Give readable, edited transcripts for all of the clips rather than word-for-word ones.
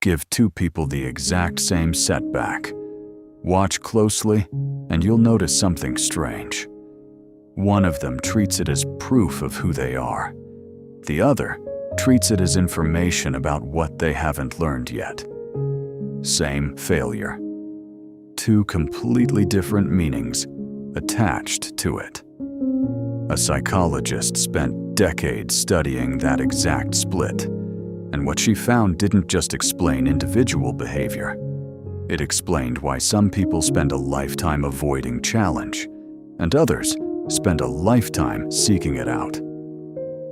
Give two people the exact same setback. Watch closely, and you'll notice something strange. One of them treats it as proof of who they are. The other treats it as information about what they haven't learned yet. Same failure. Two completely different meanings attached to it. A psychologist spent decades studying that exact split, and what she found didn't just explain individual behavior. It explained why some people spend a lifetime avoiding challenge, and others spend a lifetime seeking it out.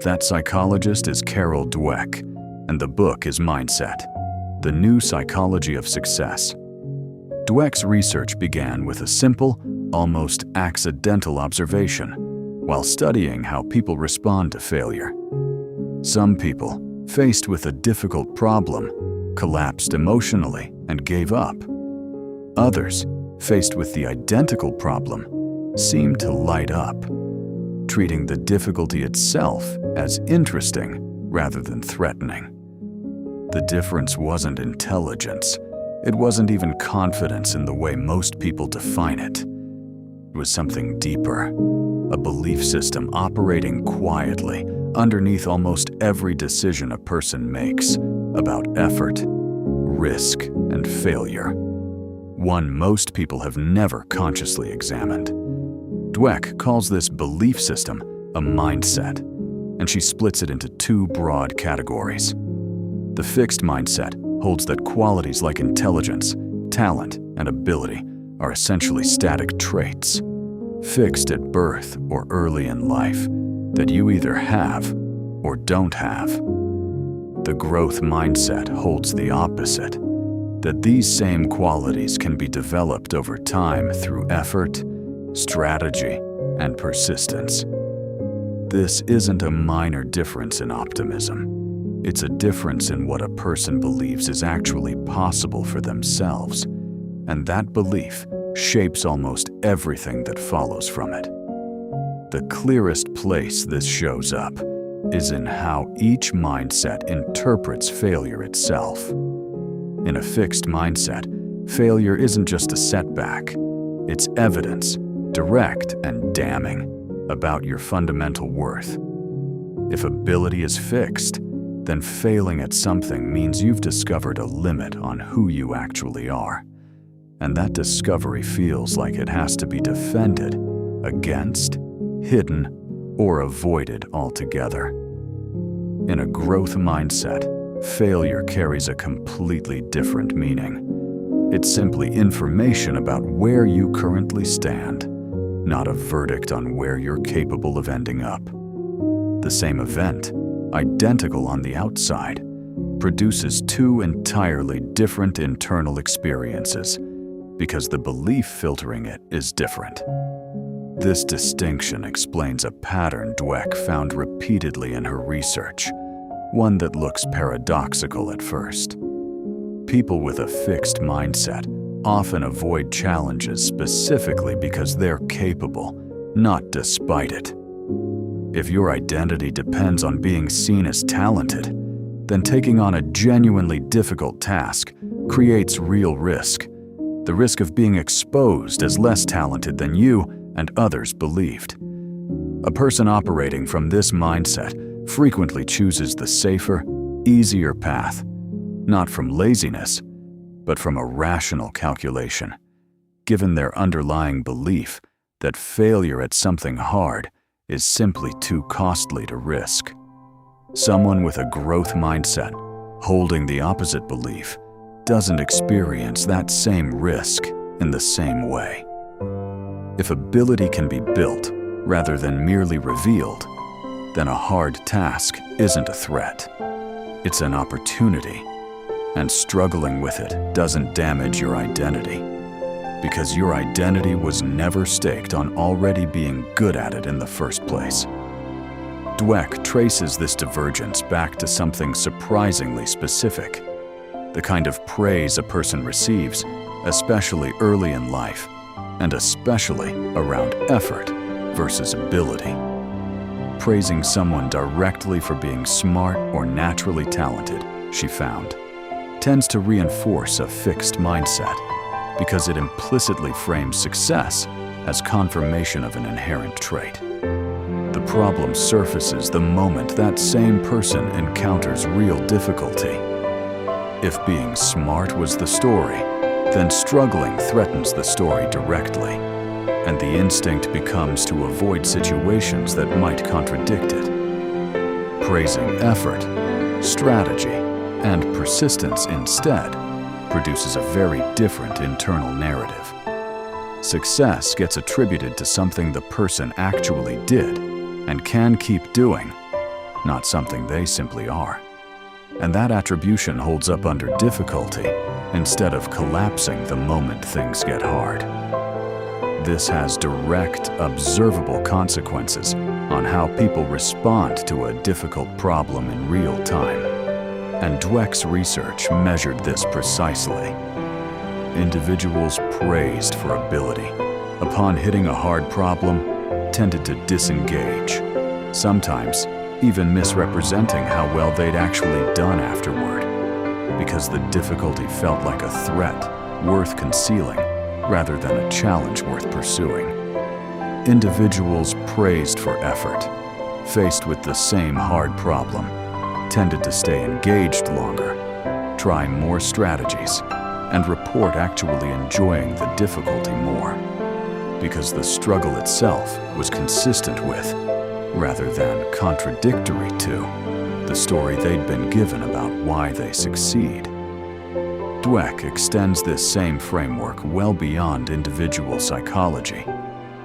That psychologist is Dweck, and the book is Mindset: The New Psychology of Success. Dweck's research began with a simple, almost accidental observation while studying how people respond to failure. Some people, faced with a difficult problem, collapsed emotionally and gave up. Others, faced with the identical problem, seemed to light up, treating the difficulty itself as interesting rather than threatening. The difference wasn't intelligence. It wasn't even confidence in the way most people define it. It was something deeper, a belief system operating quietly underneath almost every decision a person makes about effort, risk, and failure. One most people have never consciously examined. Dweck calls this belief system a mindset, and she splits it into two broad categories. The fixed mindset holds that qualities like intelligence, talent, and ability are essentially static traits, fixed at birth or early in life, that you either have or don't have. The growth mindset holds the opposite, that these same qualities can be developed over time through effort, strategy, and persistence. This isn't a minor difference in optimism. It's a difference in what a person believes is actually possible for themselves, and that belief shapes almost everything that follows from it. The clearest place this shows up is in how each mindset interprets failure itself. In a fixed mindset, failure isn't just a setback. It's evidence, direct and damning, about your fundamental worth. If ability is fixed, then failing at something means you've discovered a limit on who you actually are. And that discovery feels like it has to be defended, against, hidden, or avoided altogether. In a growth mindset, failure carries a completely different meaning. It's simply information about where you currently stand, not a verdict on where you're capable of ending up. The same event, identical on the outside, produces two entirely different internal experiences because the belief filtering it is different. This distinction explains a pattern Dweck found repeatedly in her research, one that looks paradoxical at first. People with a fixed mindset often avoid challenges specifically because they're capable, not despite it. If your identity depends on being seen as talented, then taking on a genuinely difficult task creates real risk, the risk of being exposed as less talented than you and others believed. A person operating from this mindset frequently chooses the safer, easier path, not from laziness, but from a rational calculation, given their underlying belief that failure at something hard is simply too costly to risk. Someone with a growth mindset, holding the opposite belief, doesn't experience that same risk in the same way. If ability can be built rather than merely revealed, then a hard task isn't a threat. It's an opportunity, and struggling with it doesn't damage your identity, because your identity was never staked on already being good at it in the first place. Dweck traces this divergence back to something surprisingly specific, the kind of praise a person receives, especially early in life, and especially around effort versus ability. Praising someone directly for being smart or naturally talented, she found, tends to reinforce a fixed mindset because it implicitly frames success as confirmation of an inherent trait. The problem surfaces the moment that same person encounters real difficulty. If being smart was the story, then struggling threatens the story directly, and the instinct becomes to avoid situations that might contradict it. Praising effort, strategy, and persistence instead produces a very different internal narrative. Success gets attributed to something the person actually did and can keep doing, not something they simply are. And that attribution holds up under difficulty instead of collapsing the moment things get hard. This has direct, observable consequences on how people respond to a difficult problem in real time. And Dweck's research measured this precisely. Individuals praised for ability, upon hitting a hard problem, tended to disengage, sometimes even misrepresenting how well they'd actually done afterward, because the difficulty felt like a threat worth concealing rather than a challenge worth pursuing. Individuals praised for effort, faced with the same hard problem, tended to stay engaged longer, try more strategies, and report actually enjoying the difficulty more, because the struggle itself was consistent with, rather than contradictory to, the story they'd been given about why they succeed. Dweck extends this same framework well beyond individual psychology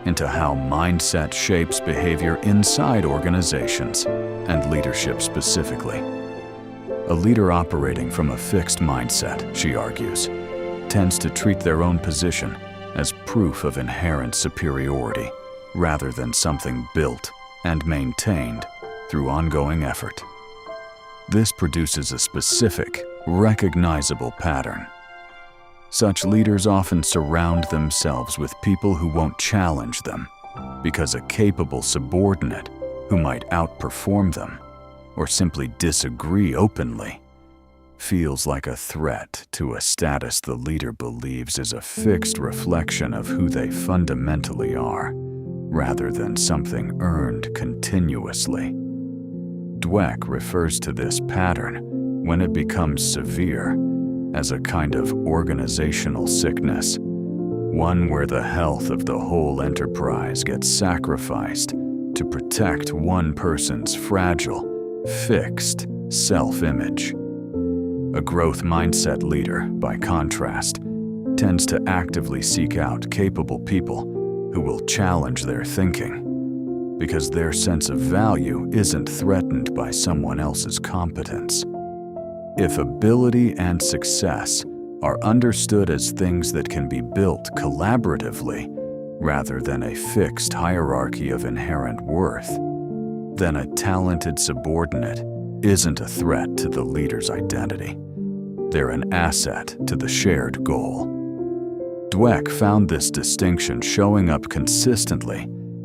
into how mindset shapes behavior inside organizations and leadership specifically. A leader operating from a fixed mindset, she argues, tends to treat their own position as proof of inherent superiority rather than something built and maintained through ongoing effort. This produces a specific, recognizable pattern. Such leaders often surround themselves with people who won't challenge them because a capable subordinate who might outperform them or simply disagree openly feels like a threat to a status the leader believes is a fixed reflection of who they fundamentally are, rather than something earned continuously. Dweck refers to this pattern, when it becomes severe, as a kind of organizational sickness, one where the health of the whole enterprise gets sacrificed to protect one person's fragile, fixed self-image. A growth mindset leader, by contrast, tends to actively seek out capable people who will challenge their thinking, because their sense of value isn't threatened by someone else's competence. If ability and success are understood as things that can be built collaboratively rather than a fixed hierarchy of inherent worth, then a talented subordinate isn't a threat to the leader's identity. They're an asset to the shared goal. Dweck found this distinction showing up consistently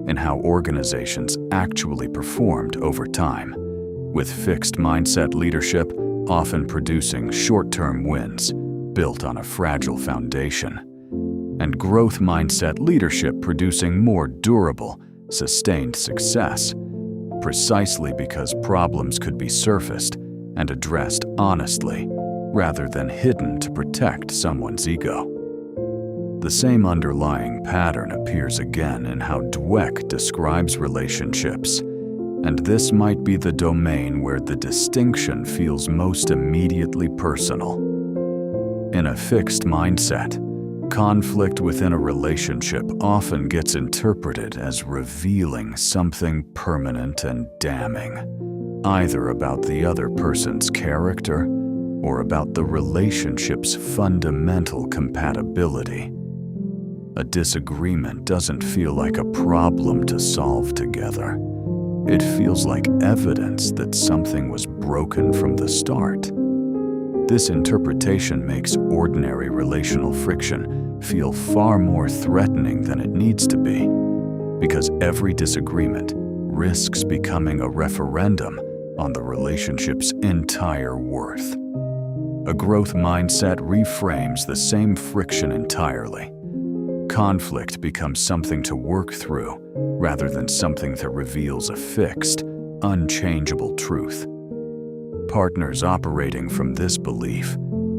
in how organizations actually performed over time, with fixed mindset leadership often producing short-term wins built on a fragile foundation, and growth mindset leadership producing more durable, sustained success, precisely because problems could be surfaced and addressed honestly rather than hidden to protect someone's ego. The same underlying pattern appears again in how Dweck describes relationships, and this might be the domain where the distinction feels most immediately personal. In a fixed mindset, conflict within a relationship often gets interpreted as revealing something permanent and damning, either about the other person's character or about the relationship's fundamental compatibility. A disagreement doesn't feel like a problem to solve together. It feels like evidence that something was broken from the start. This interpretation makes ordinary relational friction feel far more threatening than it needs to be, because every disagreement risks becoming a referendum on the relationship's entire worth. A growth mindset reframes the same friction entirely. Conflict becomes something to work through rather than something that reveals a fixed, unchangeable truth. Partners operating from this belief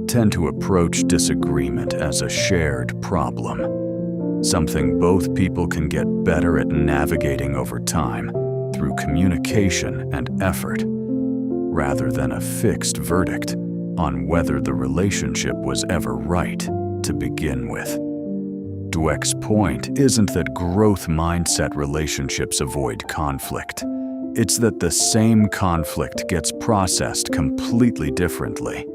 tend to approach disagreement as a shared problem, something both people can get better at navigating over time through communication and effort, rather than a fixed verdict on whether the relationship was ever right to begin with. Dweck's point isn't that growth mindset relationships avoid conflict. It's that the same conflict gets processed completely differently,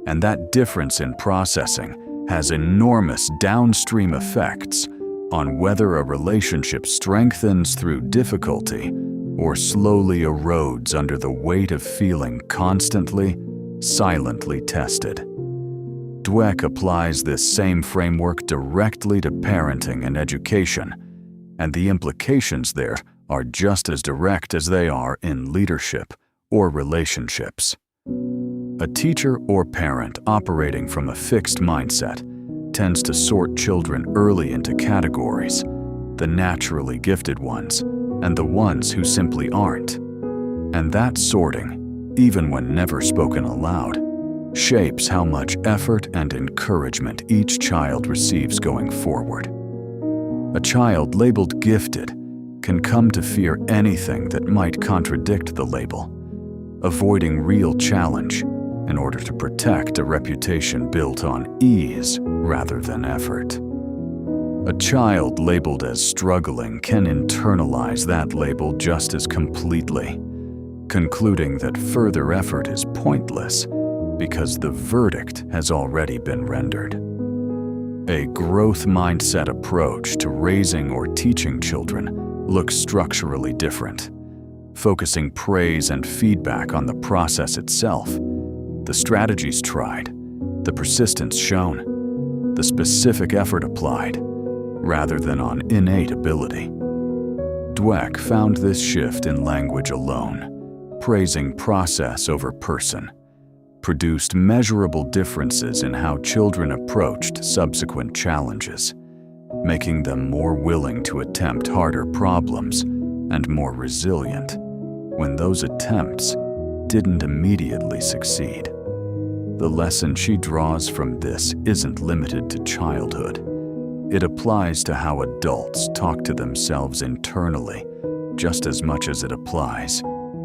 and that difference in processing has enormous downstream effects on whether a relationship strengthens through difficulty or slowly erodes under the weight of feeling constantly, silently tested. Dweck applies this same framework directly to parenting and education, and the implications there are just as direct as they are in leadership or relationships. A teacher or parent operating from a fixed mindset tends to sort children early into categories, the naturally gifted ones and the ones who simply aren't. And that sorting, even when never spoken aloud, shapes how much effort and encouragement each child receives going forward. A child labeled gifted can come to fear anything that might contradict the label, avoiding real challenge in order to protect a reputation built on ease rather than effort. A child labeled as struggling can internalize that label just as completely, concluding that further effort is pointless because the verdict has already been rendered. A growth mindset approach to raising or teaching children looks structurally different, focusing praise and feedback on the process itself, the strategies tried, the persistence shown, the specific effort applied, rather than on innate ability. Dweck found this shift in language alone, praising process over person, produced measurable differences in how children approached subsequent challenges, making them more willing to attempt harder problems and more resilient when those attempts didn't immediately succeed. The lesson she draws from this isn't limited to childhood. It applies to how adults talk to themselves internally, just as much as it applies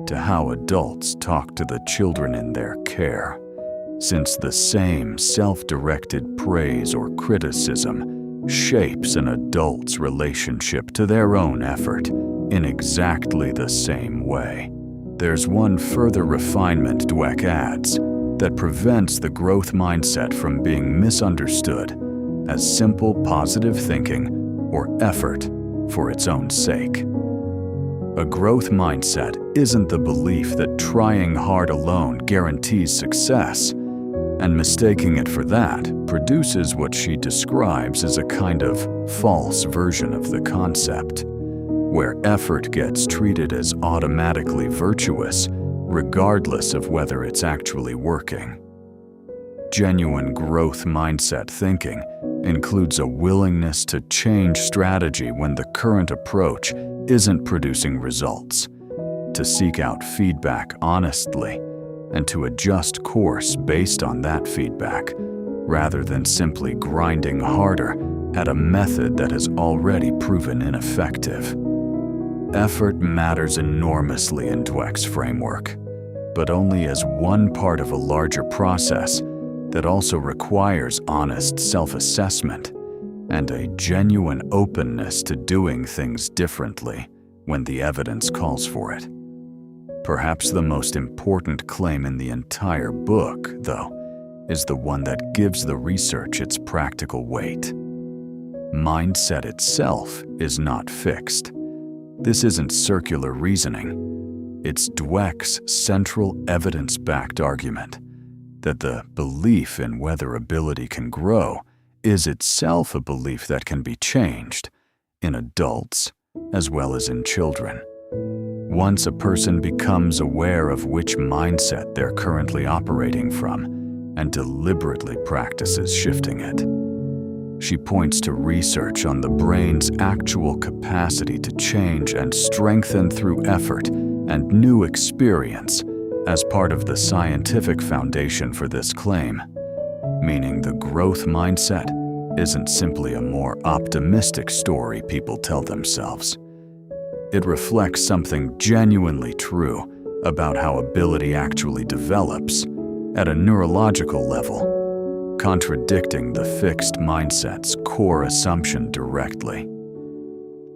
to how adults talk to the children in their care, since the same self-directed praise or criticism shapes an adult's relationship to their own effort in exactly the same way. There's one further refinement Dweck adds that prevents the growth mindset from being misunderstood as simple positive thinking or effort for its own sake. A growth mindset isn't the belief that trying hard alone guarantees success, and mistaking it for that produces what she describes as a kind of false version of the concept, where effort gets treated as automatically virtuous, regardless of whether it's actually working. Genuine growth mindset thinking includes a willingness to change strategy when the current approach isn't producing results, to seek out feedback honestly, and to adjust course based on that feedback, rather than simply grinding harder at a method that has already proven ineffective. Effort matters enormously in Dweck's framework, but only as one part of a larger process that also requires honest self-assessment and a genuine openness to doing things differently when the evidence calls for it. Perhaps the most important claim in the entire book, though, is the one that gives the research its practical weight. Mindset itself is not fixed. This isn't circular reasoning. It's Dweck's central evidence-backed argument that the belief in whether ability can grow is itself a belief that can be changed in adults as well as in children. Once a person becomes aware of which mindset they're currently operating from, and deliberately practices shifting it. She points to research on the brain's actual capacity to change and strengthen through effort and new experience as part of the scientific foundation for this claim, meaning the growth mindset isn't simply a more optimistic story people tell themselves. It reflects something genuinely true about how ability actually develops at a neurological level, contradicting the fixed mindset's core assumption directly.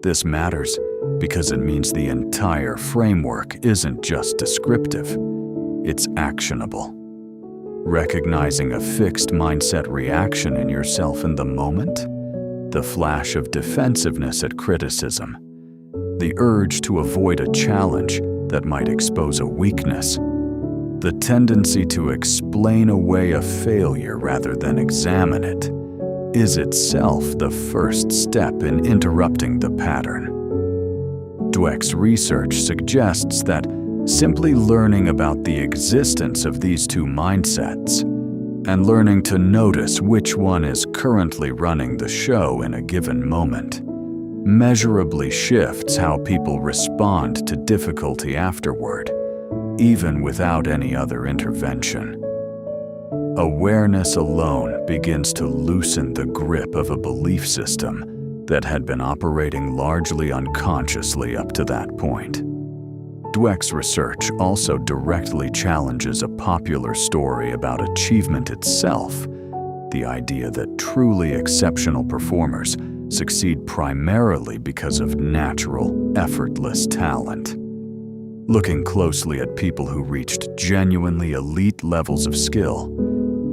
This matters because it means the entire framework isn't just descriptive, it's actionable. Recognizing a fixed mindset reaction in yourself in the moment, the flash of defensiveness at criticism, the urge to avoid a challenge that might expose a weakness, the tendency to explain away a failure rather than examine it, is itself the first step in interrupting the pattern. Dweck's research suggests that simply learning about the existence of these two mindsets and learning to notice which one is currently running the show in a given moment measurably shifts how people respond to difficulty afterward, even without any other intervention. Awareness alone begins to loosen the grip of a belief system that had been operating largely unconsciously up to that point. Dweck's research also directly challenges a popular story about achievement itself, the idea that truly exceptional performers succeed primarily because of natural, effortless talent. Looking closely at people who reached genuinely elite levels of skill,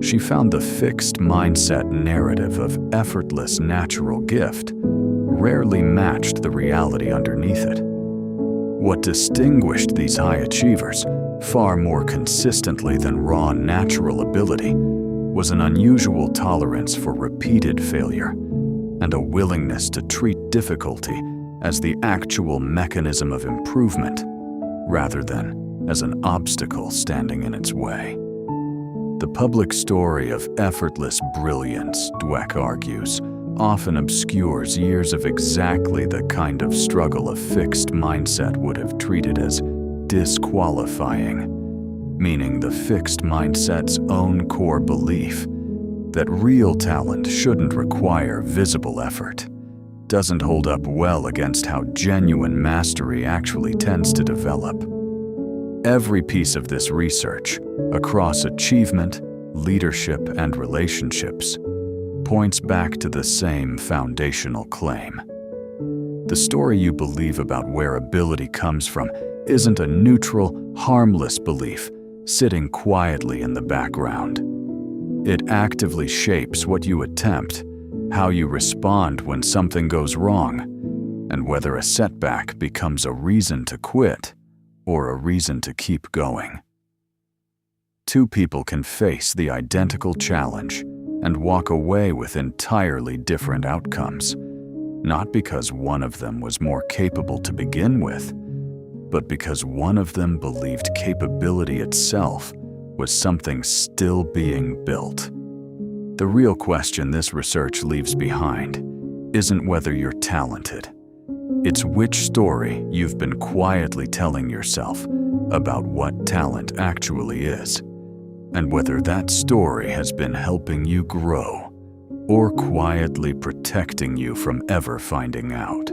she found the fixed mindset narrative of effortless natural gift rarely matched the reality underneath it. What distinguished these high achievers far more consistently than raw natural ability was an unusual tolerance for repeated failure and a willingness to treat difficulty as the actual mechanism of improvement rather than as an obstacle standing in its way. The public story of effortless brilliance, Dweck argues, often obscures years of exactly the kind of struggle a fixed mindset would have treated as disqualifying, meaning the fixed mindset's own core belief that real talent shouldn't require visible effort doesn't hold up well against how genuine mastery actually tends to develop. Every piece of this research, across achievement, leadership, and relationships, points back to the same foundational claim. The story you believe about where ability comes from isn't a neutral, harmless belief sitting quietly in the background. It actively shapes what you attempt, how you respond when something goes wrong, and whether a setback becomes a reason to quit or a reason to keep going. Two people can face the identical challenge and walk away with entirely different outcomes, not because one of them was more capable to begin with, but because one of them believed capability itself was something still being built. The real question this research leaves behind isn't whether you're talented. It's which story you've been quietly telling yourself about what talent actually is, and whether that story has been helping you grow or quietly protecting you from ever finding out.